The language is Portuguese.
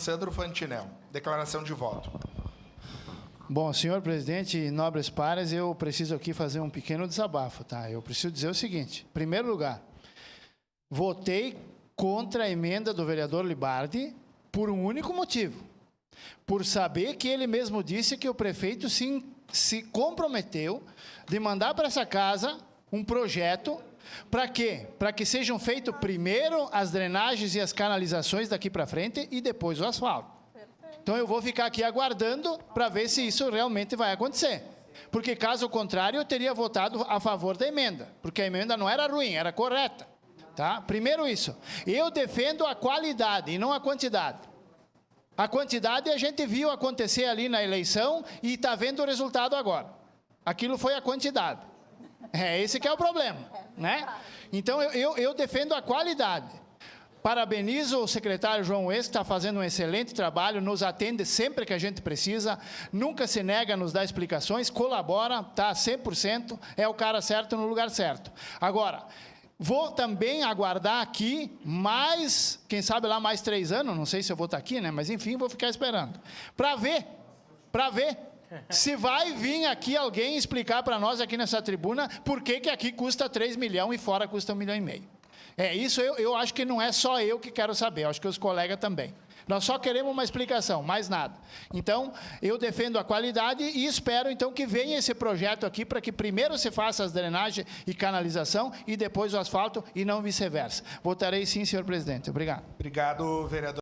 Sandro Fantinel. Declaração de voto. Bom, senhor presidente e nobres pares, eu preciso aqui fazer um pequeno desabafo, tá? Eu preciso dizer o seguinte. Em primeiro lugar, votei contra a emenda do vereador Libardi por um único motivo. Por saber que ele mesmo disse que o prefeito se comprometeu de mandar para essa casa um projeto. Para quê? Para que sejam feitos primeiro as drenagens e as canalizações daqui para frente e depois o asfalto. Então eu vou ficar aqui aguardando para ver se isso realmente vai acontecer. Porque caso contrário eu teria votado a favor da emenda, porque a emenda não era ruim, era correta. Tá? Primeiro isso. Eu defendo a qualidade e não a quantidade. A quantidade a gente viu acontecer ali na eleição e está vendo o resultado agora. Aquilo foi a quantidade. Esse que é o problema, né? Então, eu defendo a qualidade. Parabenizo o secretário João Wes, que está fazendo um excelente trabalho, nos atende sempre que a gente precisa, nunca se nega a nos dar explicações, colabora, está 100%, é o cara certo no lugar certo. Agora, vou também aguardar aqui mais, quem sabe lá mais 3 anos, não sei se eu vou estar aqui, né? Mas enfim, vou ficar esperando. Para ver se vai vir aqui alguém explicar para nós aqui nessa tribuna por que aqui custa 3 milhões e fora custa 1,5 milhão. Isso eu acho que não é só eu que quero saber, acho que os colegas também. Nós só queremos uma explicação, mais nada. Então, eu defendo a qualidade e espero, então, que venha esse projeto aqui para que primeiro se faça as drenagens e canalização e depois o asfalto e não vice-versa. Votarei sim, senhor presidente. Obrigado. Obrigado, vereador.